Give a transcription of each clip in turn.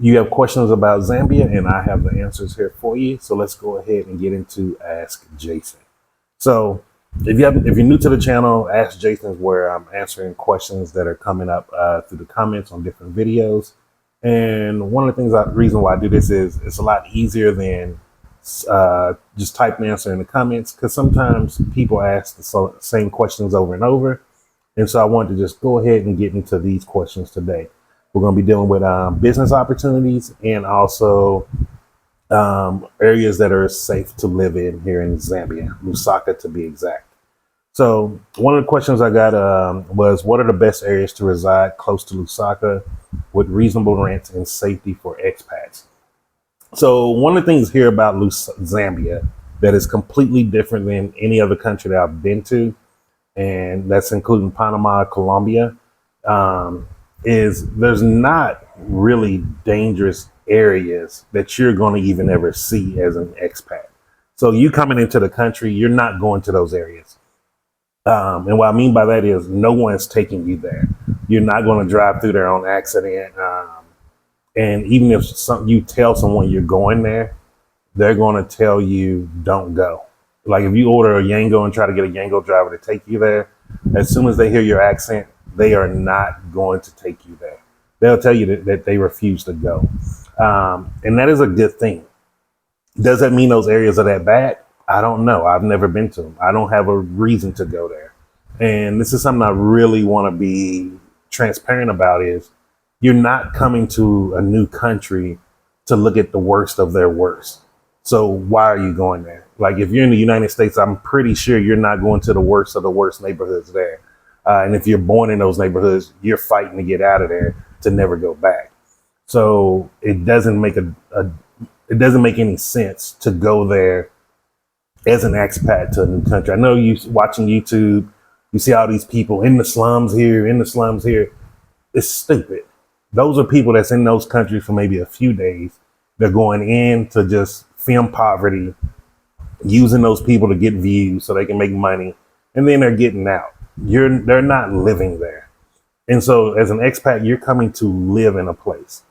you have questions about Zambia, and I have the answers here for you. So let's go ahead and get into Ask Jason. So if you're new to the channel, Ask Jason is where I'm answering questions that are coming up through the comments on different videos. And one of the things, reason why I do this is it's a lot easier than just type an answer in the comments, because sometimes people ask the same questions over and over. And so I wanted to just go ahead and get into these questions today. We're going to be dealing with business opportunities and also areas that are safe to live in here in Zambia, Lusaka to be exact. So one of the questions I got was, what are the best areas to reside close to Lusaka with reasonable rents and safety for expats? So one of the things here about Zambia that is completely different than any other country that I've been to, and that's including Panama, Colombia, is there's not really dangerous areas that you're going to even ever see as an expat. So you coming into the country, you're not going to those areas. And what I mean by that is no one's taking you there. You're not going to drive through there on accident. And even if you tell someone you're going there, they're going to tell you don't go. Like if you order a Yango and try to get a Yango driver to take you there, as soon as they hear your accent, they are not going to take you there. They'll tell you that they refuse to go. And that is a good thing. Does that mean those areas are that bad? I don't know. I've never been to them. I don't have a reason to go there. And this is something I really want to be transparent about, is you're not coming to a new country to look at the worst of their worst. So why are you going there? Like if you're in the United States, I'm pretty sure you're not going to the worst of the worst neighborhoods there. And if you're born in those neighborhoods, you're fighting to get out of there to never go back. So it doesn't make it doesn't make any sense to go there as an expat to a new country. I know you watching YouTube, you see all these people in the slums here, in the slums here. It's stupid. Those are people that's in those countries for maybe a few days. They're going in to just film poverty, using those people to get views so they can make money, and then they're getting out. They're not living there. And so as an expat, you're coming to live in a place.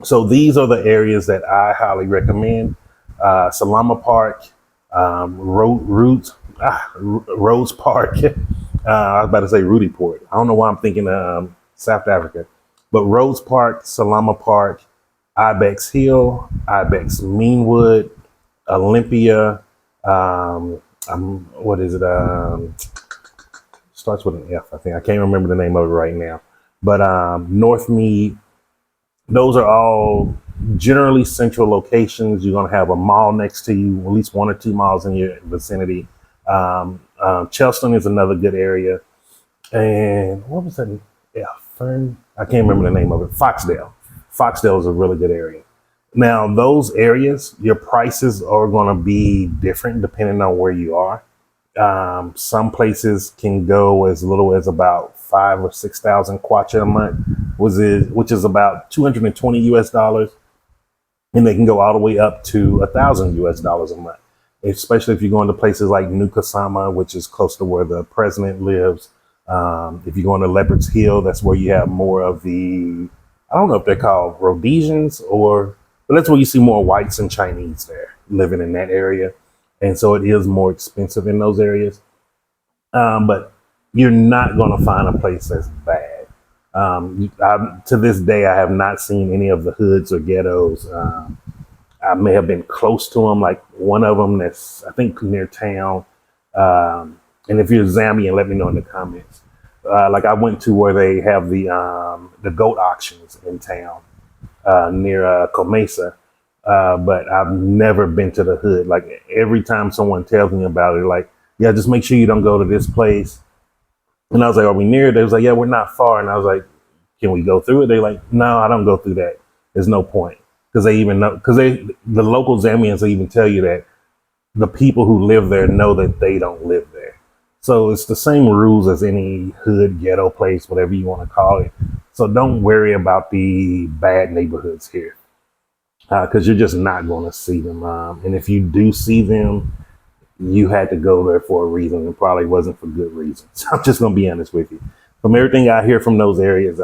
So these are the areas that I highly recommend. Salama Park, Rhodes Park. I was about to say Rudy Port. I don't know why I'm thinking South Africa, but Rhodes Park, Salama Park, Ibex Hill, Ibex Meanwood, Olympia. What is it? Starts with an F, I think. I can't remember the name of it right now. But Northmead. Those are all generally central locations. You're going to have a mall next to you, at least 1 or 2 miles in your vicinity. Charleston is another good area. And what was that? Yeah, Fern. I can't remember the name of it. Foxdale. Foxdale is a really good area. Now, those areas, your prices are going to be different depending on where you are. Some places can go as little as about 5,000 or 6,000 kwacha a month, which is about $220 US, and they can go all the way up to $1,000 US a month. Especially if you're going to places like Nukasama, which is close to where the president lives. If you're going to Leopard's Hill, that's where you have more of the, I don't know if they're called Rhodesians but that's where you see more whites and Chinese there living in that area. And so it is more expensive in those areas. But you're not going to find a place that's bad. To this day, I have not seen any of the hoods or ghettos. I may have been close to them, like one of them that's, I think, near town. And if you're Zambian, let me know in the comments. Like I went to where they have the goat auctions in town near Comesa. But I've never been to the hood. Like every time someone tells me about it, like, yeah, just make sure you don't go to this place. And I was like, are we near? They was like, yeah, we're not far. And I was like, can we go through it? They're like, no, I don't go through that. There's no point. Because they even know, the local Zambians will even tell you that the people who live there know that they don't live there. So it's the same rules as any hood, ghetto place, whatever you want to call it. So don't worry about the bad neighborhoods here. Because you're just not going to see them. And if you do see them, you had to go there for a reason, and probably wasn't for good reasons. I'm just going to be honest with you. From everything I hear from those areas,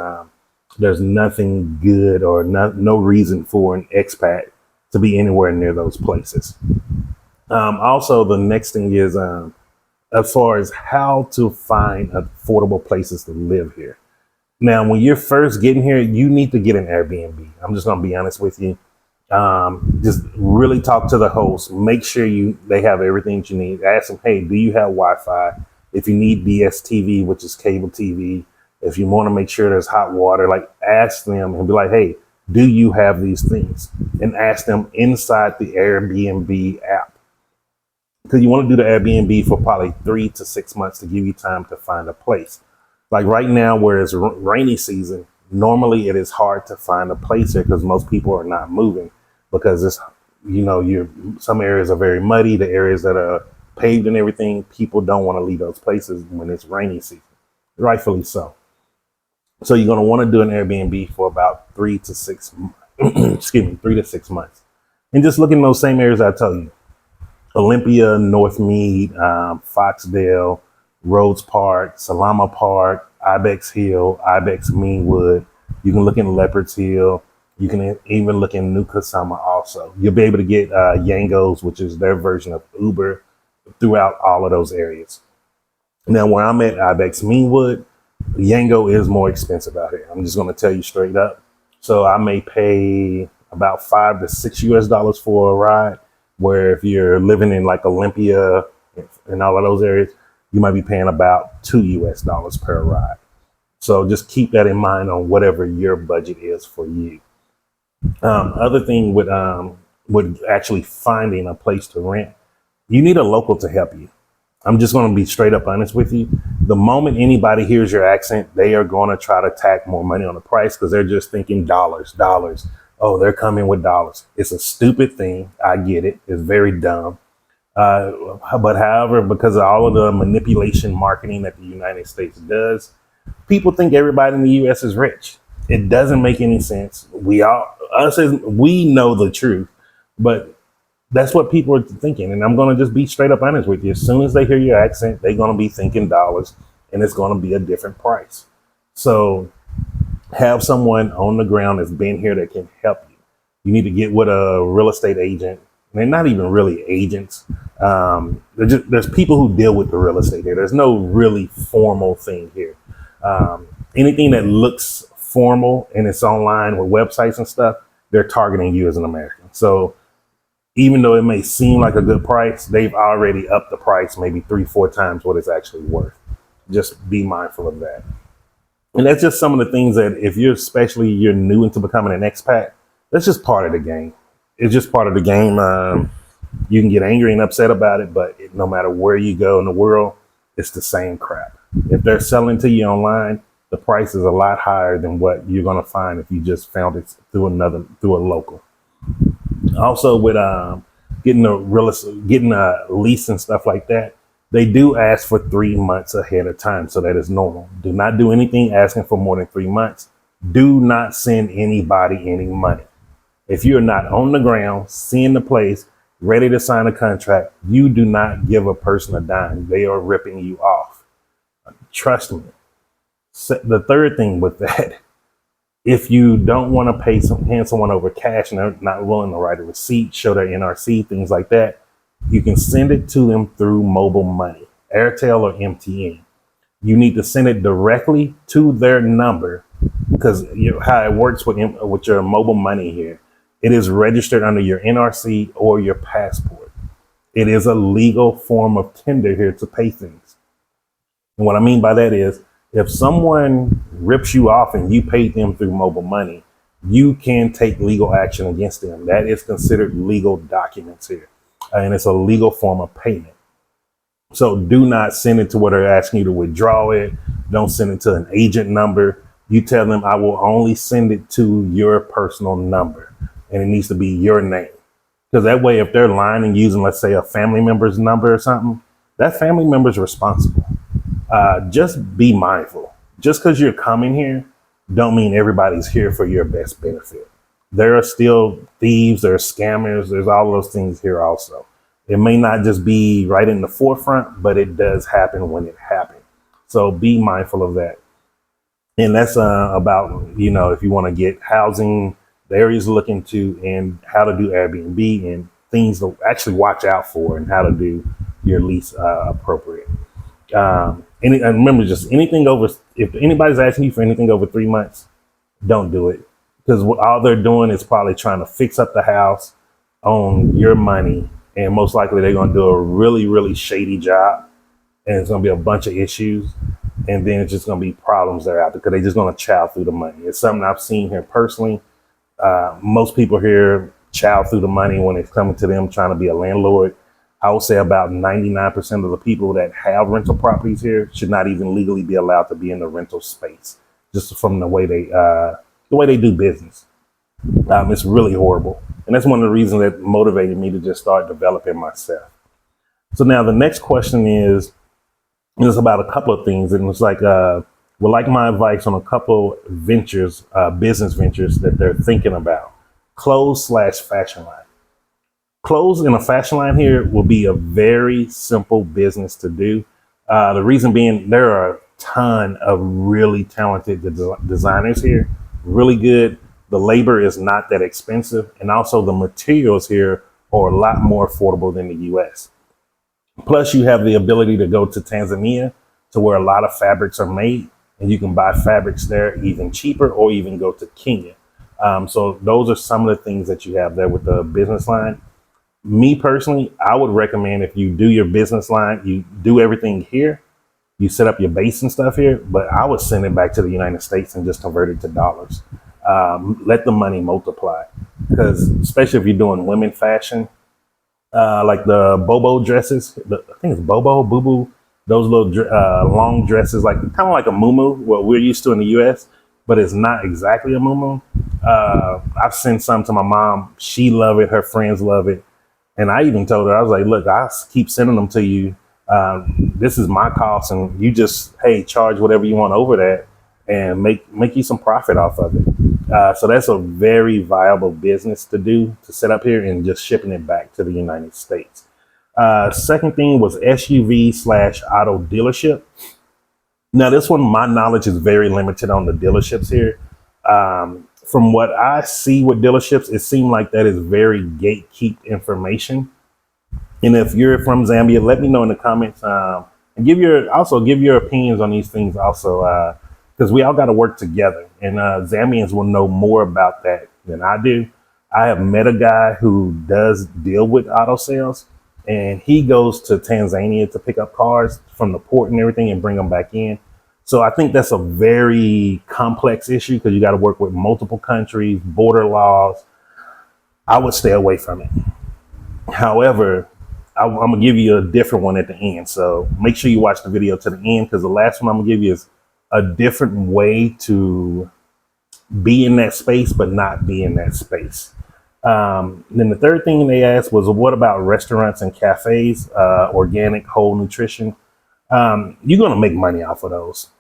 There's nothing good or no reason for an expat to be anywhere near those places. Also, the next thing is as far as how to find affordable places to live here. Now, when you're first getting here, you need to get an Airbnb. I'm just going to be honest with you. Just really talk to the host. Make sure they have everything that you need. Ask them, hey, do you have Wi-Fi? If you need DSTV, which is cable TV, if you want to make sure there's hot water, like ask them and be like, hey, do you have these things? And ask them inside the Airbnb app. Because you want to do the Airbnb for probably 3 to 6 months to give you time to find a place. Like right now, where it's rainy season, normally it is hard to find a place here because most people are not moving because it's, some areas are very muddy. The areas that are paved and everything, people don't want to leave those places when it's rainy season, rightfully so. So you're going to want to do an Airbnb for about 3 to 6 months, and just look in those same areas I tell you. Olympia, Northmead, Foxdale, Rhodes Park, Salama Park, Ibex Hill, Ibex Meanwood. You can look in Leopards Hill. You can even look in New Kasama also. You'll be able to get Yango's, which is their version of Uber, throughout all of those areas. Now, where I'm at, Ibex Meanwood, Yango is more expensive out here. I'm just going to tell you straight up. So I may pay about $5 to $6 for a ride, where if you're living in like Olympia and all of those areas, you might be paying about $2 per ride. So just keep that in mind on whatever your budget is for you. Other thing with actually finding a place to rent, you need a local to help you. I'm just going to be straight up honest with you. The moment anybody hears your accent, they are going to try to tack more money on the price because they're just thinking dollars. Oh, they're coming with dollars. It's a stupid thing. I get it. It's very dumb. But however, because of all of the manipulation marketing that the United States does, people think everybody in the U.S. is rich. It doesn't make any sense. We know the truth, but that's what people are thinking. And I'm going to just be straight up honest with you. As soon as they hear your accent, they're going to be thinking dollars, and it's going to be a different price. So have someone on the ground that's been here that can help you. You need to get with a real estate agent. They're not even really agents. There's people who deal with the real estate here. There's no really formal thing here. Anything that looks formal and it's online with websites and stuff, they're targeting you as an American. So even though it may seem like a good price, they've already upped the price maybe 3-4 times what it's actually worth. Just be mindful of that. And that's just some of the things that if you're new into becoming an expat, that's just part of the game. It's just part of the game. You can get angry and upset about it, but no matter where you go in the world, it's the same crap. If they're selling to you online, the price is a lot higher than what you're going to find if you just found it through a local. Also, with getting a lease and stuff like that, they do ask for 3 months ahead of time, so that is normal. Do not do anything asking for more than 3 months. Do not send anybody any money. If you're not on the ground, seeing the place, ready to sign a contract, you do not give a person a dime. They are ripping you off. Trust me. The third thing with that, if you don't want to hand someone over cash and they're not willing to write a receipt, show their NRC, things like that, you can send it to them through mobile money, Airtel or MTN. You need to send it directly to their number because how it works with your mobile money here, it is registered under your NRC or your passport. It is a legal form of tender here to pay things. And what I mean by that is, if someone rips you off and you paid them through mobile money, you can take legal action against them. That is considered legal documents here. And it's a legal form of payment. So do not send it to where they're asking you to withdraw it. Don't send it to an agent number. You tell them, I will only send it to your personal number. And it needs to be your name. Because that way, if they're lying and using, let's say, a family member's number or something, that family member's responsible. Just be mindful. Just because you're coming here, don't mean everybody's here for your best benefit. There are still thieves, there are scammers, there's all those things here also. It may not just be right in the forefront, but it does happen when it happens. So be mindful of that. And that's about, if you want to get housing, the areas to look into, and how to do Airbnb, and things to actually watch out for, and how to do your lease appropriate. And remember, just anything over, if anybody's asking you for anything over 3 months, don't do it, because all they're doing is probably trying to fix up the house on your money, and most likely they're going to do a really, really shady job, and it's going to be a bunch of issues, and then it's just going to be problems that are out there because they're just going to chow through the money. It's something I've seen here personally. Most people here chow through the money when it's coming to them trying to be a landlord. I would say about 99% of the people that have rental properties here should not even legally be allowed to be in the rental space, just from the way they do business. It's really horrible, and that's one of the reasons that motivated me to just start developing myself. So now the next question is about a couple of things, and it's like, would like my advice on a couple ventures, business ventures that they're thinking about. Clothes/fashion line. Clothes in a fashion line here will be a very simple business to do. The reason being, there are a ton of really talented designers here, really good. The labor is not that expensive, and also the materials here are a lot more affordable than the US. Plus, you have the ability to go to Tanzania, to where a lot of fabrics are made, and you can buy fabrics there even cheaper, or even go to Kenya. So those are some of the things that you have there with the business line. Me personally, I would recommend, if you do your business line, you do everything here, you set up your base and stuff here, but I would send it back to the United States and just convert it to dollars. Let the money multiply, because especially if you're doing women fashion, like the bobo dresses, I think it's bobo, boo boo, those little long dresses, like kind of like a muumuu, what we're used to in the US, but it's not exactly a muumuu. I've sent some to my mom. She love it. Her friends love it. And I even told her, I was like, look, I keep sending them to you. This is my cost, and you just, hey, charge whatever you want over that, and make you some profit off of it. So that's a very viable business to do, to set up here and just shipping it back to the United States. Second thing was SUV/auto dealership. Now, this one, my knowledge is very limited on the dealerships here. From what I see with dealerships, it seemed like that is very gatekeep information. And if you're from Zambia, let me know in the comments, and give your opinions on these things also, because we all got to work together. And Zambians will know more about that than I do. I have met a guy who does deal with auto sales, and he goes to Tanzania to pick up cars from the port and everything and bring them back in. So I think that's a very complex issue, because you got to work with multiple countries, border laws. I would stay away from it. However, I'm going to give you a different one at the end. So make sure you watch the video to the end, because the last one I'm going to give you is a different way to be in that space, but not be in that space. Then the third thing they asked was, what about restaurants and cafes, organic, whole nutrition? You're going to make money off of those.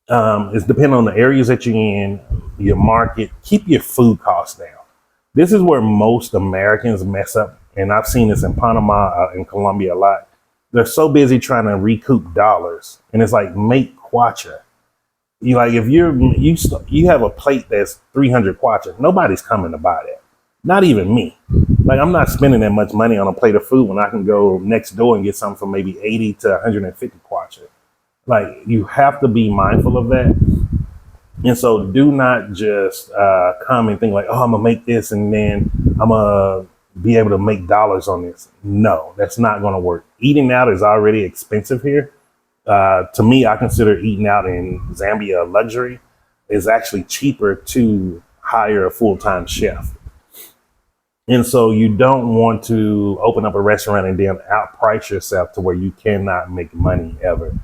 It's depending on the areas that you're in, your market. Keep your food costs down. This is where most Americans mess up, and I've seen this in Panama, in Colombia a lot. They're so busy trying to recoup dollars, and it's like, make kwacha. You like, if you have a plate that's 300 kwacha, nobody's coming to buy that. Not even me. Like, I'm not spending that much money on a plate of food when I can go next door and get something for maybe 80 to 150 kwacha. Like, you have to be mindful of that. And so do not just come and think like, oh, I'm going to make this and then I'm going to be able to make dollars on this. No, that's not going to work. Eating out is already expensive here. To me, I consider eating out in Zambia a luxury. It's actually cheaper to hire a full-time chef. And so you don't want to open up a restaurant and then outprice yourself to where you cannot make money ever.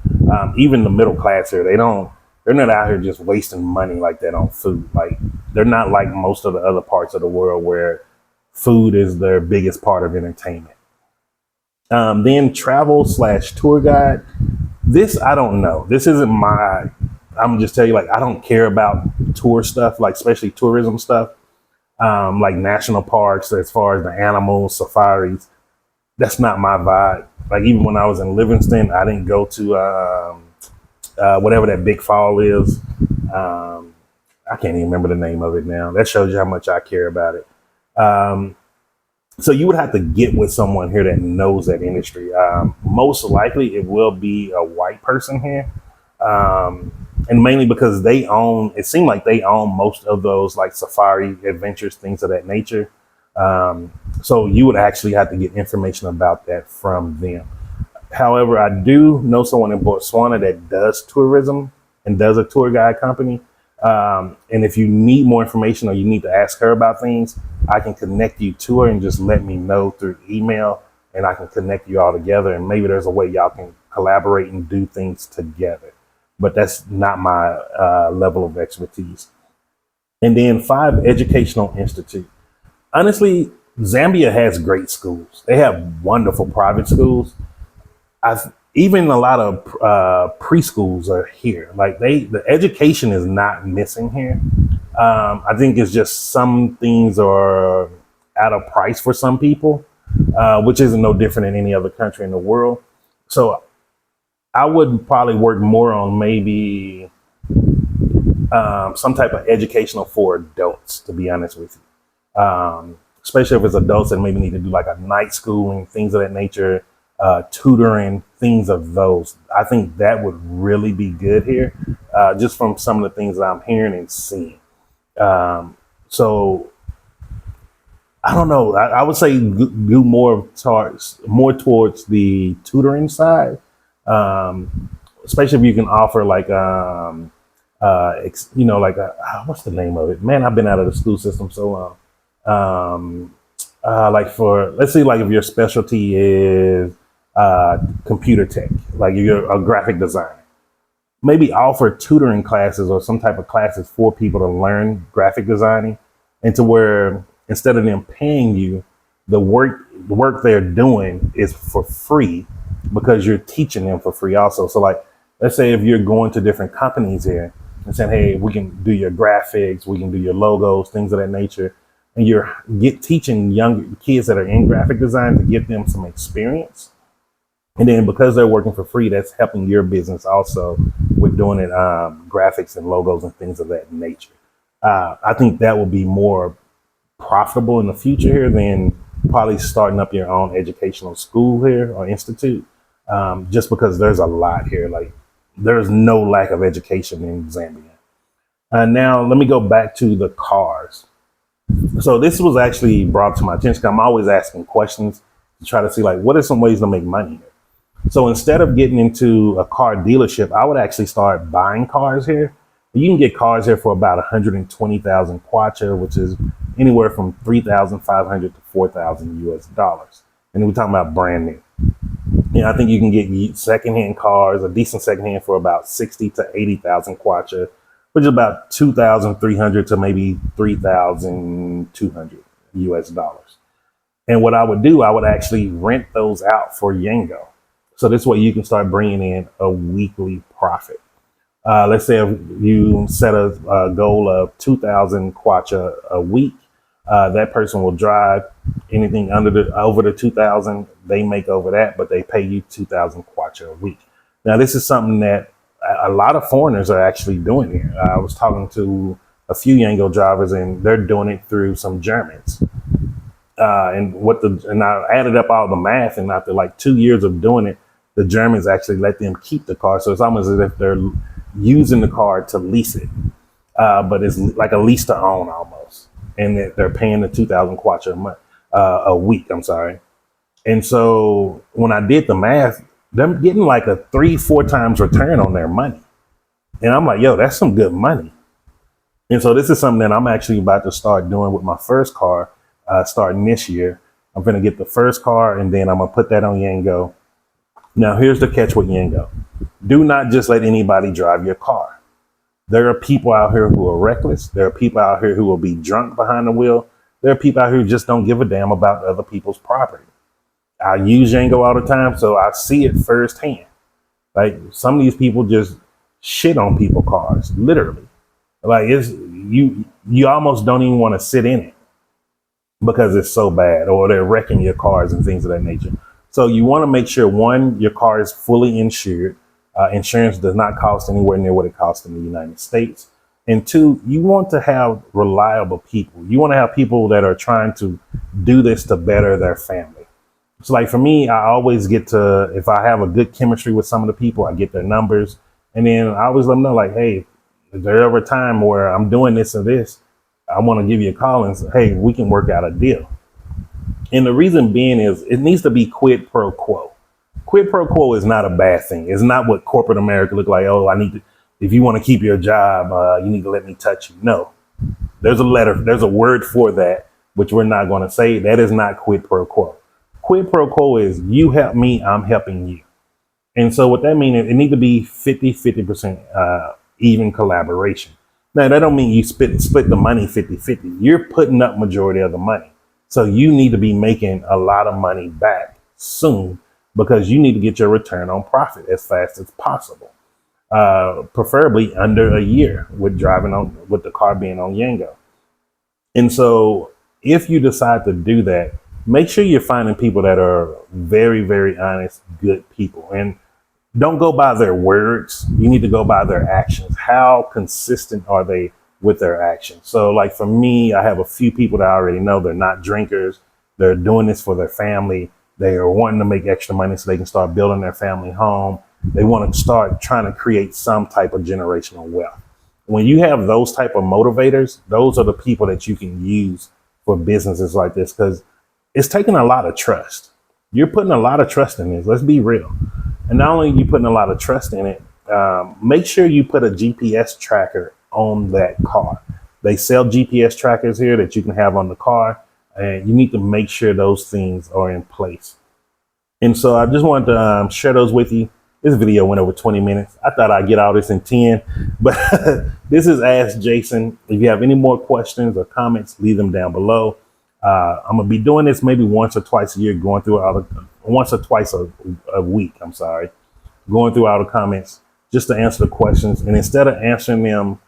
Even the middle class here, they're not out here just wasting money like that on food. Like, they're not like most of the other parts of the world where food is their biggest part of entertainment. Then travel/tour guide. This, I don't know. This isn't I'm just tell you, like, I don't care about tour stuff, like especially tourism stuff. Like national parks, as far as the animals, safaris, that's not my vibe. Like, even when I was in Livingston, I didn't go to whatever that big fall is. I can't even remember the name of it now. That shows you how much I care about it. Um, so you would have to get with someone here that knows that industry. Most likely it will be a white person here. And mainly because they own, it seemed like they own most of those like safari adventures, things of that nature. So you would actually have to get information about that from them. However, I do know someone in Botswana that does tourism and does a tour guide company. And if you need more information or you need to ask her about things, I can connect you to her and just let me know through email and I can connect you all together. And maybe there's a way y'all can collaborate and do things together. But that's not my level of expertise. And then 5, Educational Institute. Honestly, Zambia has great schools. They have wonderful private schools. Even a lot of preschools are here. Like the education is not missing here. I think it's just some things are out of price for some people, which isn't no different in any other country in the world. So I would probably work more on maybe some type of educational for adults, to be honest with you. Especially if it's adults that maybe need to do like a night schooling, things of that nature, tutoring, things of those. I think that would really be good here, just from some of the things that I'm hearing and seeing. So I don't know. I would say do more towards the tutoring side, especially if you can offer like like what's the name of it? Man, I've been out of the school system so long. Like for, let's see, like if your specialty is computer tech, like you're a graphic designer, maybe offer tutoring classes or some type of classes for people to learn graphic designing, and to where instead of them paying you, the work they're doing is for free because you're teaching them for free also. So like, let's say if you're going to different companies here and saying, hey, we can do your graphics, we can do your logos, things of that nature, and you're teaching young kids that are in graphic design to get them some experience. And then because they're working for free, that's helping your business also with doing it, graphics and logos and things of that nature. I think that will be more profitable in the future here than probably starting up your own educational school here or institute, just because there's a lot here. Like there's no lack of education in Zambia. Now let me go back to the cars. So this was actually brought to my attention. I'm always asking questions to try to see like, what are some ways to make money here? So instead of getting into a car dealership, I would actually start buying cars here. You can get cars here for about 120,000 kwacha, which is anywhere from 3,500 to 4,000 US dollars. And we're talking about brand new. I think you can get secondhand cars, a decent secondhand, for about 60 to 80,000 kwacha, which is about 2,300 to maybe 3,200 US dollars. And what I would do, I would actually rent those out for Yango. So this way you can start bringing in a weekly profit. Let's say if you set a goal of 2,000 kwacha a week, that person will drive anything over the 2,000. They make over that, but they pay you 2,000 kwacha a week. Now, this is something that a lot of foreigners are actually doing here. I was talking to a few Yango drivers, and they're doing it through some Germans. And I added up all the math, and after like 2 years of doing it, the Germans actually let them keep the car. So it's almost as if they're using the car to lease it, but it's like a lease to own almost. And they're paying the 2,000 kwacha a week. I'm sorry. And so when I did the math, they're getting like a 3-4 times return on their money. And I'm like, yo, that's some good money. And so this is something that I'm actually about to start doing with my first car, starting this year. I'm going to get the first car and then I'm going to put that on Yango. Now, here's the catch with Yango. Do not just let anybody drive your car. There are people out here who are reckless. There are people out here who will be drunk behind the wheel. There are people out here who just don't give a damn about other people's property. I use Yango all the time, so I see it firsthand. Like some of these people just shit on people's cars, literally. Like it's you almost don't even want to sit in it because it's so bad, or they're wrecking your cars and things of that nature. So you want to make sure, one, your car is fully insured. Insurance does not cost anywhere near what it costs in the United States. And two, you want to have reliable people. You want to have people that are trying to do this to better their family. So like for me, I always get to, if I have a good chemistry with some of the people, I get their numbers. And then I always let them know like, hey, is there ever a time where I'm doing this or this? I want to give you a call and say, hey, we can work out a deal. And the reason being is it needs to be quid pro quo. Quid pro quo is not a bad thing. It's not what corporate America look like. Oh, I need to, if you want to keep your job, you need to let me touch you. No, there's a word for that, which we're not going to say. That is not quid pro quo. Quid pro quo is you help me, I'm helping you. And so what that means is it need to be 50% even collaboration. Now, that don't mean you split the money 50-50. You're putting up majority of the money. So you need to be making a lot of money back soon because you need to get your return on profit as fast as possible. Preferably under a year with the car being on Yango. And so if you decide to do that, make sure you're finding people that are very, very honest, good people. And don't go by their words. You need to go by their actions. How consistent are they with their actions? So like for me, I have a few people that I already know. They're not drinkers. They're doing this for their family. They are wanting to make extra money so they can start building their family home. They want to start trying to create some type of generational wealth. When you have those type of motivators, those are the people that you can use for businesses like this, because it's taking a lot of trust. You're putting a lot of trust in this. Let's be real. And not only are you putting a lot of trust in it, make sure you put a GPS tracker on that car. They sell GPS trackers here that you can have on the car, and you need to make sure those things are in place. And so I just wanted to share those with you. This video went over 20 minutes. I thought I'd get all this in 10, but this is Ask Jason. If you have any more questions or comments, leave them down below. I'm gonna be doing this maybe once or twice a year, going through once or twice a week. I'm sorry, going through all the comments just to answer the questions. And instead of answering them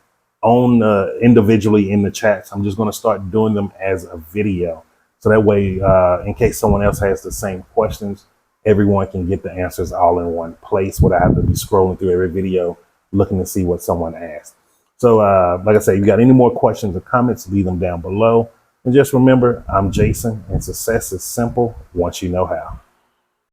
on individually in the chats, I'm just gonna start doing them as a video. So that way, in case someone else has the same questions, everyone can get the answers all in one place without having to be scrolling through every video looking to see what someone asked. So like I said, if you got any more questions or comments, leave them down below. And just remember, I'm Jason, and success is simple once you know how.